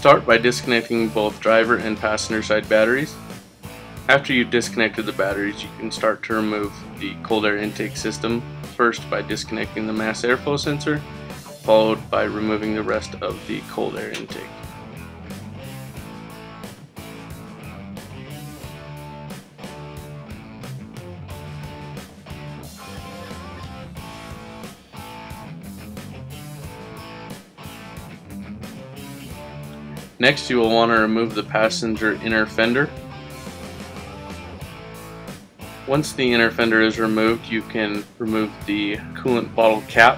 start by disconnecting both driver and passenger side batteries. After you've disconnected the batteries, you can start to remove the cold air intake system, first by disconnecting the mass airflow sensor, followed by removing the rest of the cold air intake. Next, you will want to remove the passenger inner fender. Once the inner fender is removed, you can remove the coolant bottle cap,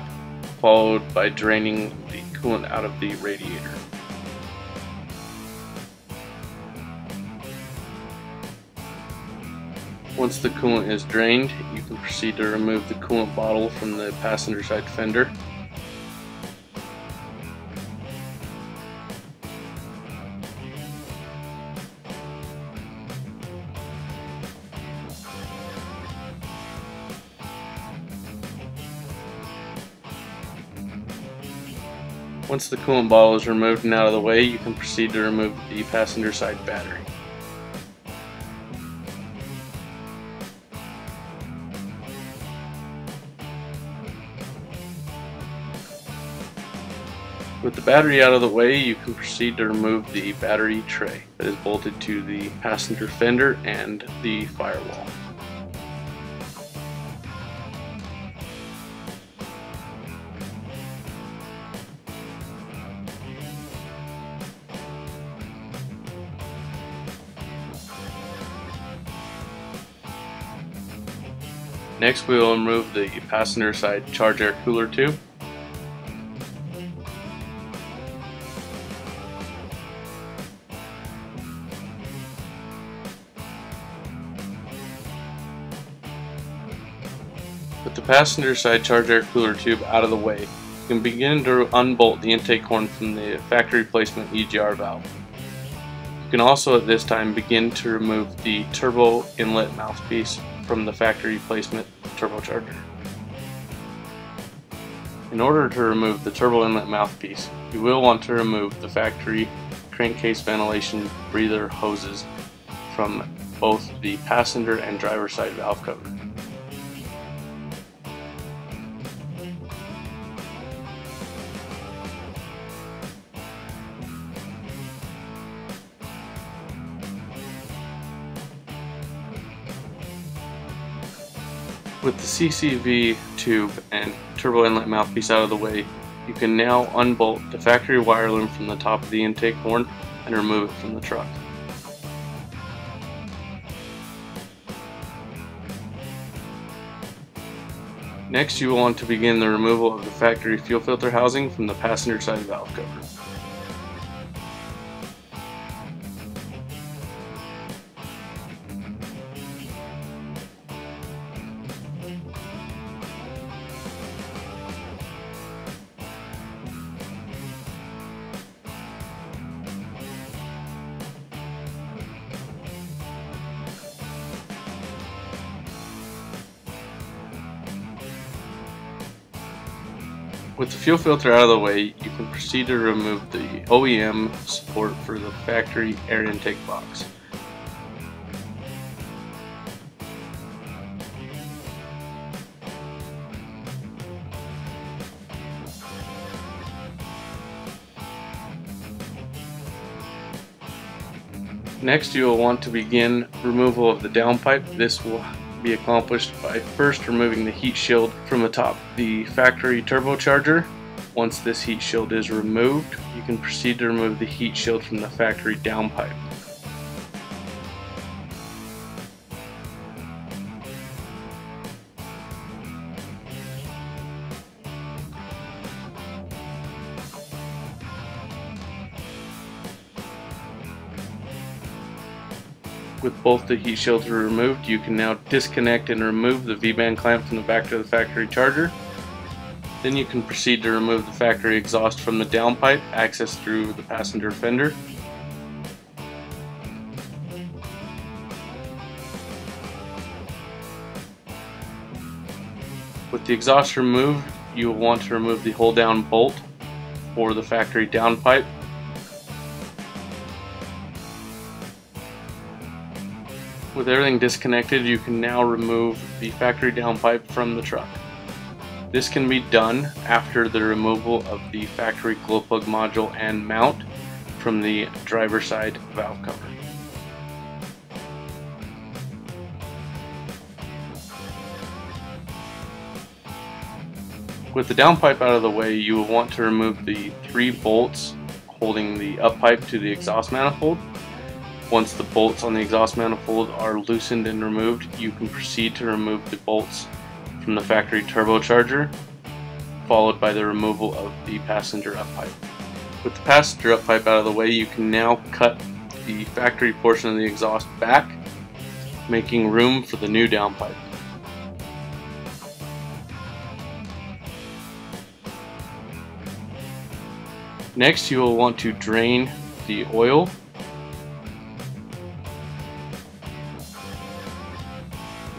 followed by draining the coolant out of the radiator. Once the coolant is drained, you can proceed to remove the coolant bottle from the passenger side fender. Once the coolant bottle is removed and out of the way, you can proceed to remove the passenger side battery. With the battery out of the way, you can proceed to remove the battery tray that is bolted to the passenger fender and the firewall. Next, we will remove the passenger side charge air cooler tube. With the passenger side charge air cooler tube out of the way, you can begin to unbolt the intake horn from the factory replacement EGR valve. You can also at this time begin to remove the turbo inlet mouthpiece from the factory replacement turbocharger. In order to remove the turbo inlet mouthpiece, you will want to remove the factory crankcase ventilation breather hoses from both the passenger and driver side valve cover. With the CCV tube and turbo inlet mouthpiece out of the way, you can now unbolt the factory wire loom from the top of the intake horn and remove it from the truck. Next, you will want to begin the removal of the factory fuel filter housing from the passenger side valve cover. With the fuel filter out of the way, you can proceed to remove the OEM support for the factory air intake box. Next, you will want to begin removal of the downpipe. This will be accomplished by first removing the heat shield from atop the factory turbocharger. Once this heat shield is removed, you can proceed to remove the heat shield from the factory downpipe. With both the heat shields removed, you can now disconnect and remove the V-band clamp from the back of the factory charger. Then you can proceed to remove the factory exhaust from the downpipe, accessed through the passenger fender. With the exhaust removed, you will want to remove the hold-down bolt for the factory downpipe. With everything disconnected, you can now remove the factory downpipe from the truck. This can be done after the removal of the factory glow plug module and mount from the driver's side valve cover. With the downpipe out of the way, you will want to remove the 3 bolts holding the up pipe to the exhaust manifold. Once the bolts on the exhaust manifold are loosened and removed, you can proceed to remove the bolts from the factory turbocharger, followed by the removal of the passenger up pipe. With the passenger up pipe out of the way, you can now cut the factory portion of the exhaust back, making room for the new downpipe. Next, you will want to drain the oil.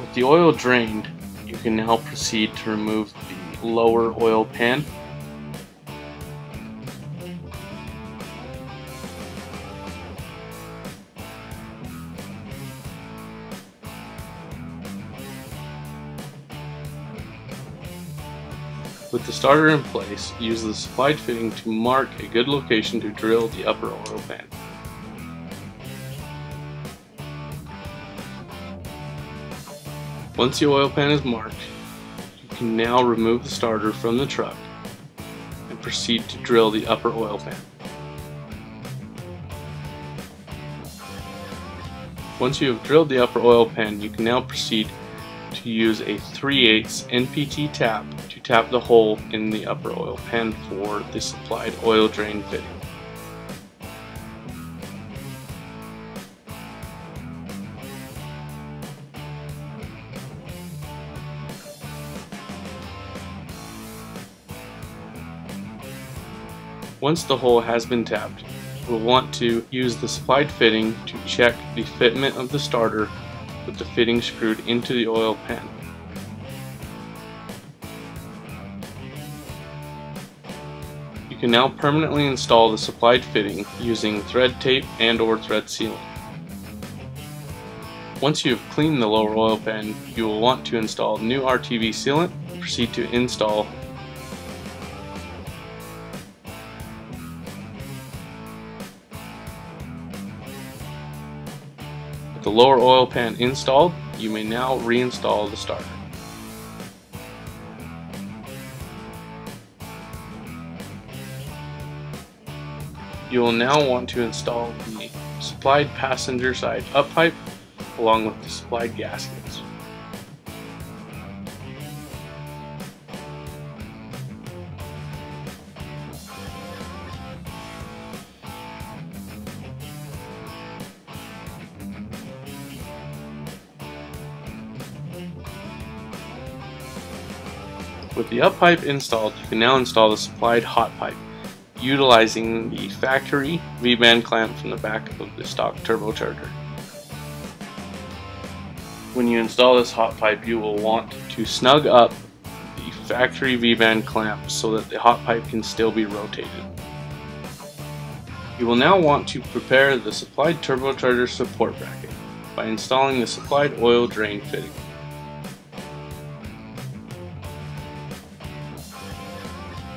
With the oil drained, you can now proceed to remove the lower oil pan. With the starter in place, use the supplied fitting to mark a good location to drill the upper oil pan. Once the oil pan is marked, you can now remove the starter from the truck and proceed to drill the upper oil pan. Once you have drilled the upper oil pan, you can now proceed to use a 3/8 NPT tap to tap the hole in the upper oil pan for the supplied oil drain fitting. Once the hole has been tapped, we'll want to use the supplied fitting to check the fitment of the starter with the fitting screwed into the oil pan. You can now permanently install the supplied fitting using thread tape and/or thread sealant. Once you have cleaned the lower oil pan, you will want to install new RTV sealant and proceed to install. With the lower oil pan installed, you may now reinstall the starter. You will now want to install the supplied passenger side up pipe along with the supplied gaskets. With the up pipe installed, you can now install the supplied hot pipe, utilizing the factory V-band clamp from the back of the stock turbocharger. When you install this hot pipe, you will want to snug up the factory V-band clamp so that the hot pipe can still be rotated. You will now want to prepare the supplied turbocharger support bracket by installing the supplied oil drain fitting.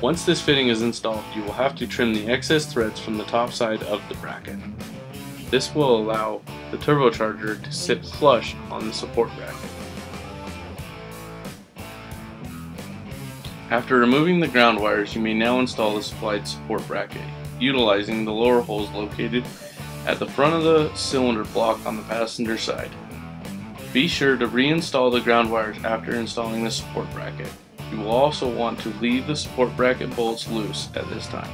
Once this fitting is installed, you will have to trim the excess threads from the top side of the bracket. This will allow the turbocharger to sit flush on the support bracket. After removing the ground wires, you may now install the supplied support bracket, utilizing the lower holes located at the front of the cylinder block on the passenger side. Be sure to reinstall the ground wires after installing the support bracket. You will also want to leave the support bracket bolts loose at this time.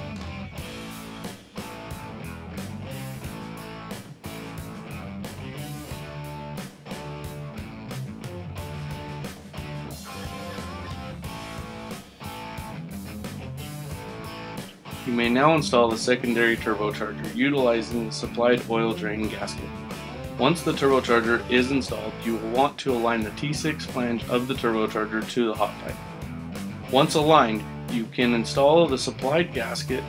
You may now install the secondary turbocharger utilizing the supplied oil drain gasket. Once the turbocharger is installed, you will want to align the T6 flange of the turbocharger to the hot pipe. Once aligned, you can install the supplied gasket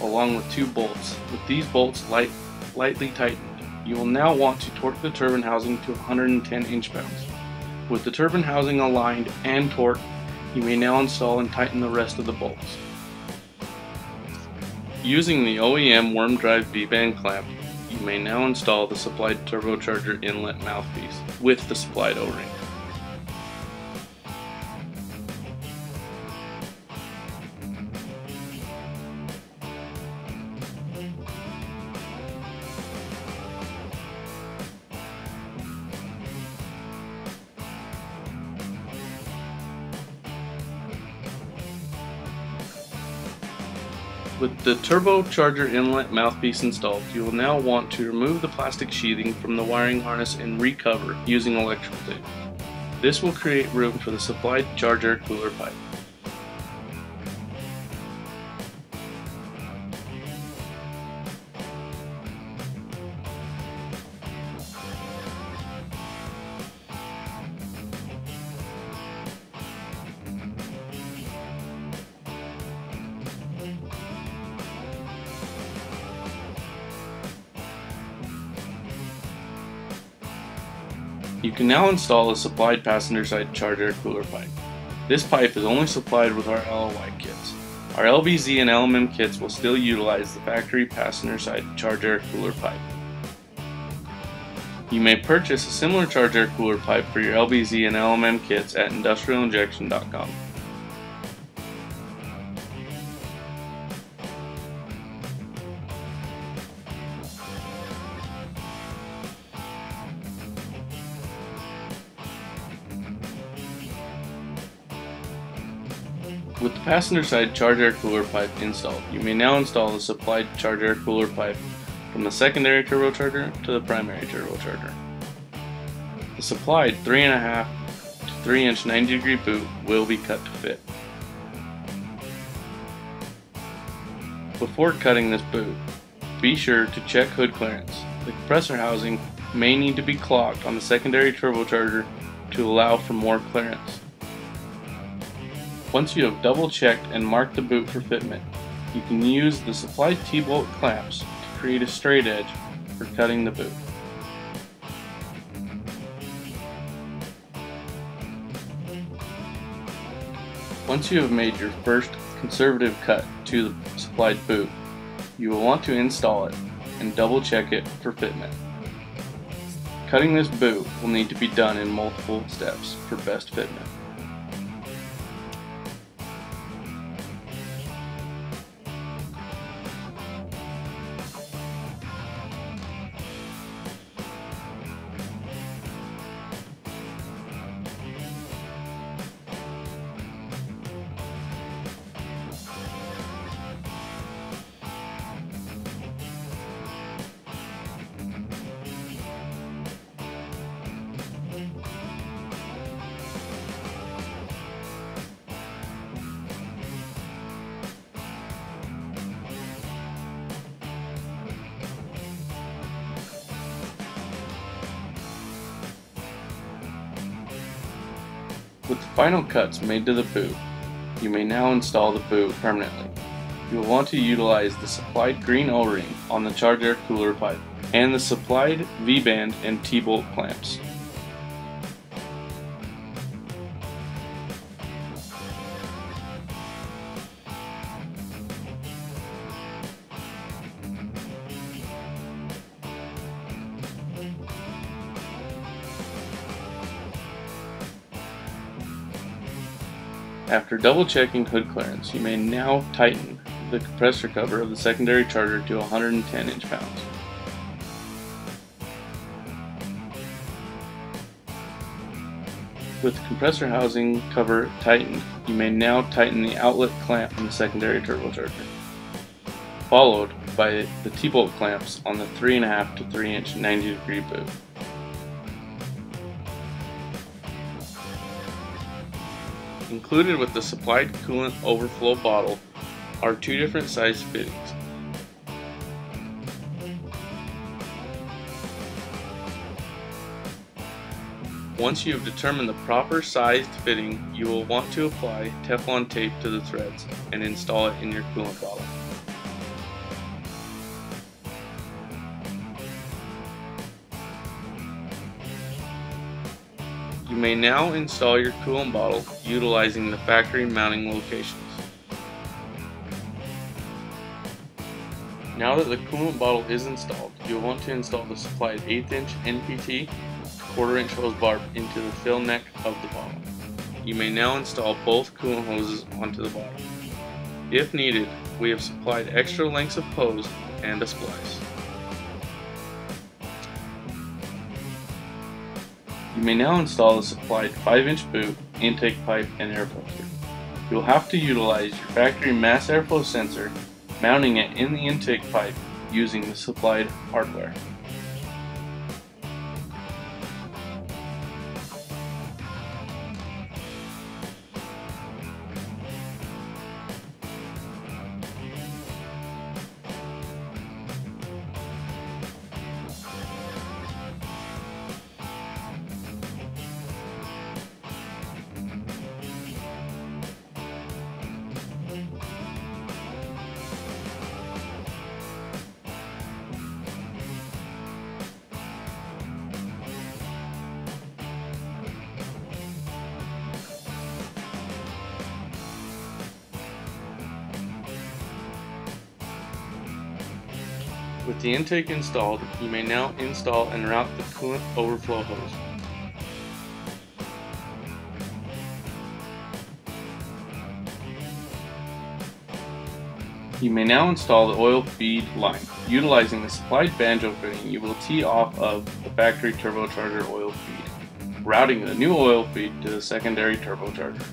along with 2 bolts. With these bolts lightly tightened, You will now want to torque the turbine housing to 110 inch-pounds. With the turbine housing aligned and torqued, you may now install and tighten the rest of the bolts. Using the OEM worm drive V-band clamp, you may now install the supplied turbocharger inlet mouthpiece with the supplied O-ring. With the turbocharger inlet mouthpiece installed, you will now want to remove the plastic sheathing from the wiring harness and recover using electrical tape. This will create room for the supplied charger cooler pipe. You can now install a supplied passenger side charger cooler pipe. This pipe is only supplied with our LOY kits. Our LBZ and LMM kits will still utilize the factory passenger side charger cooler pipe. You may purchase a similar charger cooler pipe for your LBZ and LMM kits at industrialinjection.com. With the passenger side charger cooler pipe installed, you may now install the supplied charger cooler pipe from the secondary turbocharger to the primary turbocharger. The supplied 3.5 to 3 inch 90-degree boot will be cut to fit. Before cutting this boot, be sure to check hood clearance. The compressor housing may need to be clocked on the secondary turbocharger to allow for more clearance. Once you have double checked and marked the boot for fitment, you can use the supplied T-bolt clamps to create a straight edge for cutting the boot. Once you have made your first conservative cut to the supplied boot, you will want to install it and double check it for fitment. Cutting this boot will need to be done in multiple steps for best fitment. With the final cuts made to the boot, you may now install the boot permanently. You will want to utilize the supplied green O-ring on the charger cooler pipe and the supplied V-band and T-bolt clamps. After double checking hood clearance, you may now tighten the compressor cover of the secondary charger to 110 inch-pounds. With the compressor housing cover tightened, you may now tighten the outlet clamp on the secondary turbocharger, followed by the T-bolt clamps on the 3.5 to 3 inch 90-degree boot. Included with the supplied coolant overflow bottle are two different size fittings. Once you have determined the proper sized fitting, you will want to apply Teflon tape to the threads and install it in your coolant bottle. You may now install your coolant bottle utilizing the factory mounting locations. Now that the coolant bottle is installed, you'll want to install the supplied 1/8 inch NPT 1/4 inch hose barb into the fill neck of the bottle. You may now install both coolant hoses onto the bottle. If needed, we have supplied extra lengths of hose and a splice. You may now install the supplied 5-inch boot, intake pipe, and air filter. You'll have to utilize your factory mass airflow sensor, mounting it in the intake pipe using the supplied hardware. With the intake installed, you may now install and route the coolant overflow hose. You may now install the oil feed line. Utilizing the supplied banjo fitting, you will tee off of the factory turbocharger oil feed, routing the new oil feed to the secondary turbocharger.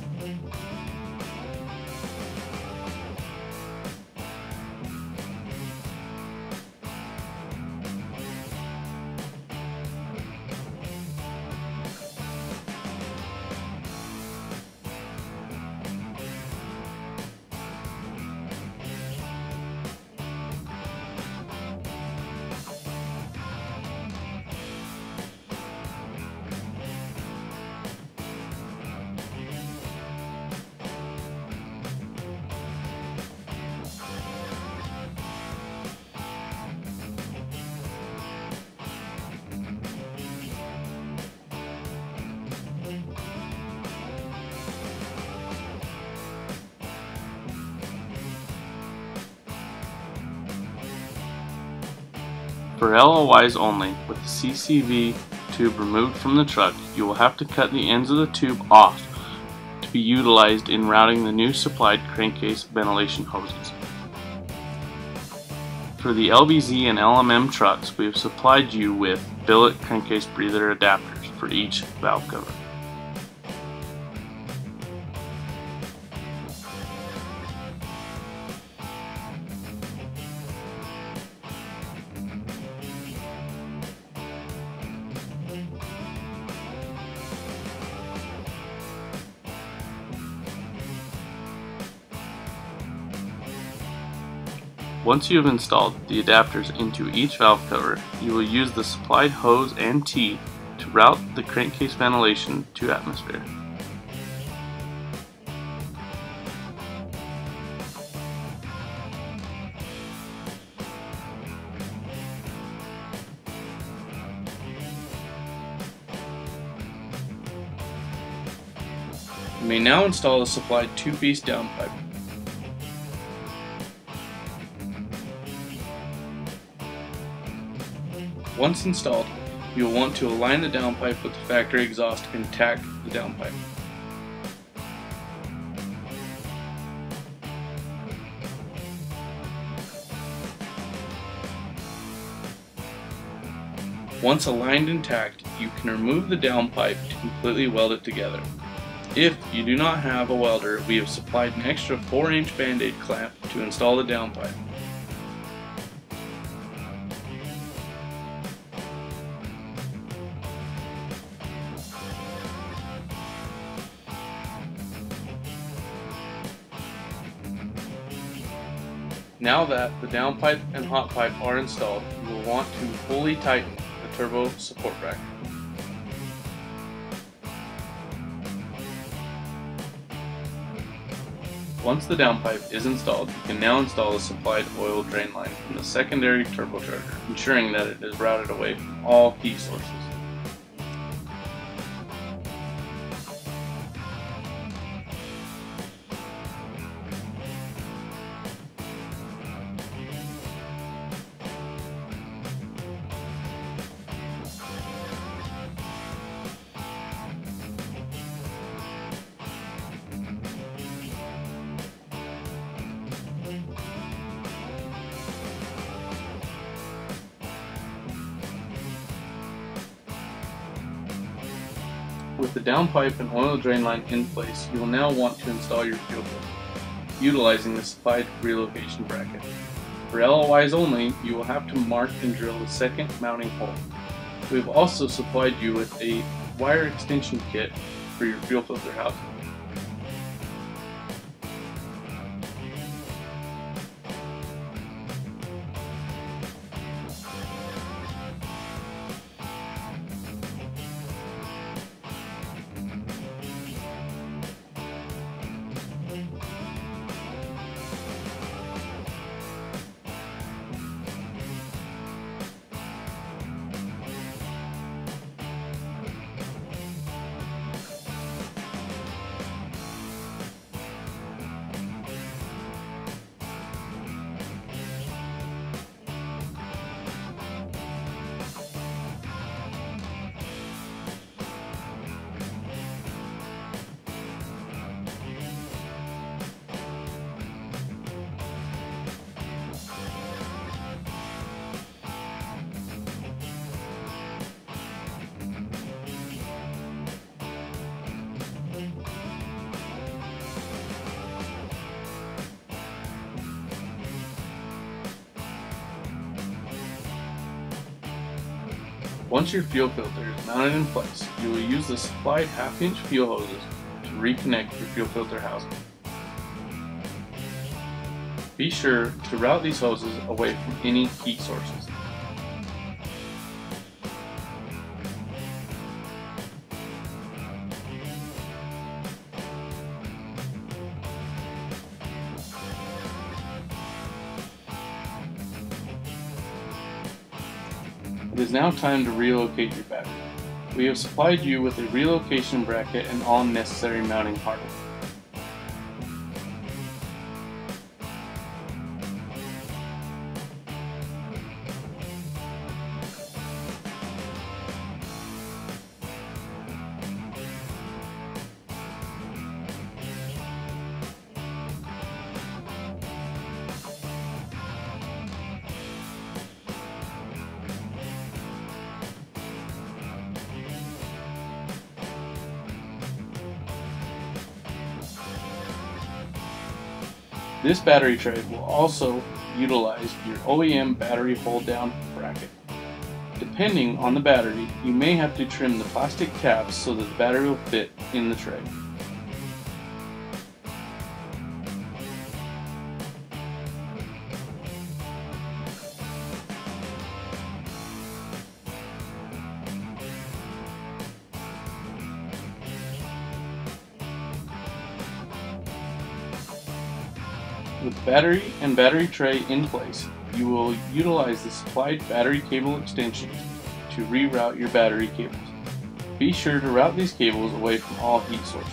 For LOYs only, with the CCV tube removed from the truck, you will have to cut the ends of the tube off to be utilized in routing the new supplied crankcase ventilation hoses. For the LBZ and LMM trucks, we have supplied you with billet crankcase breather adapters for each valve cover. Once you have installed the adapters into each valve cover, you will use the supplied hose and tee to route the crankcase ventilation to atmosphere. You may now install the supplied 2-piece downpipe. Once installed, you will want to align the downpipe with the factory exhaust and tack the downpipe. Once aligned and tacked, you can remove the downpipe to completely weld it together. If you do not have a welder, we have supplied an extra 4-inch band-aid clamp to install the downpipe. Now that the downpipe and hot pipe are installed, you will want to fully tighten the turbo support bracket. Once the downpipe is installed, you can now install the supplied oil drain line from the secondary turbocharger, ensuring that it is routed away from all heat sources. With the downpipe and oil drain line in place, you will now want to install your fuel filter, utilizing the supplied relocation bracket. For LOIs only, you will have to mark and drill the second mounting hole. We have also supplied you with a wire extension kit for your fuel filter housing. Once your fuel filter is mounted in place, you will use the supplied half-inch fuel hoses to reconnect your fuel filter housing. Be sure to route these hoses away from any heat sources. It is now time to relocate your battery. We have supplied you with a relocation bracket and all necessary mounting hardware. This battery tray will also utilize your OEM battery hold-down bracket. Depending on the battery, you may have to trim the plastic tabs so that the battery will fit in the tray. With battery and battery tray in place, you will utilize the supplied battery cable extensions to reroute your battery cables. Be sure to route these cables away from all heat sources.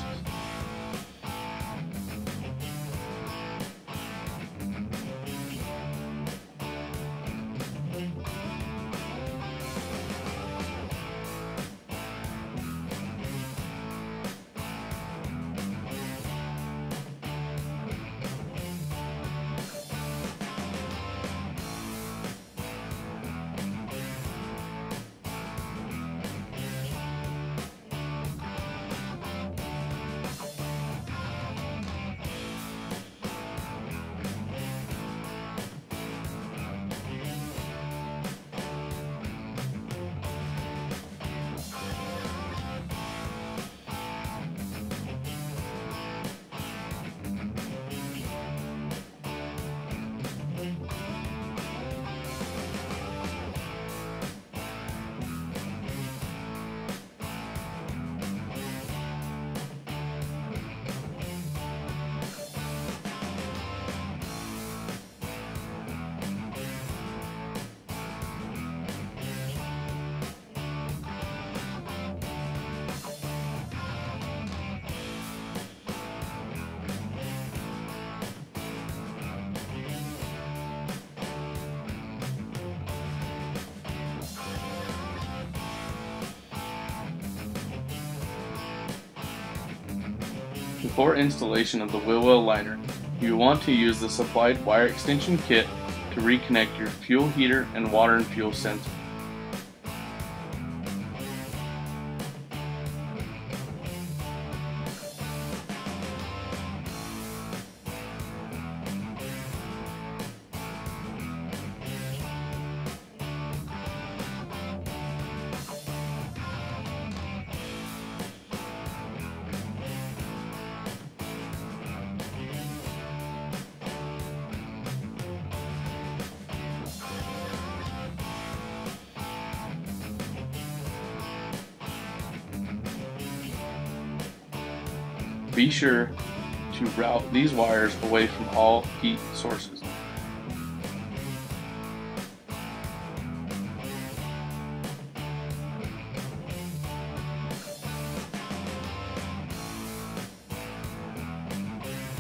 Before installation of the wheel well liner, you want to use the supplied wire extension kit to reconnect your fuel heater and water and fuel sensor. Be sure to route these wires away from all heat sources.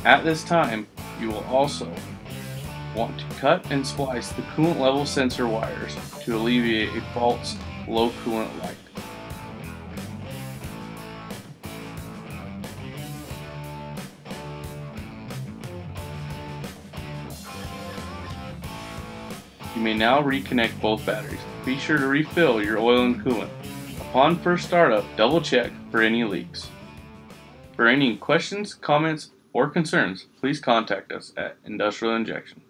At this time, you will also want to cut and splice the coolant level sensor wires to alleviate a false low coolant light. You may now reconnect both batteries. Be sure to refill your oil and coolant. Upon first startup, double check for any leaks. For any questions, comments, or concerns, please contact us at Industrial Injection.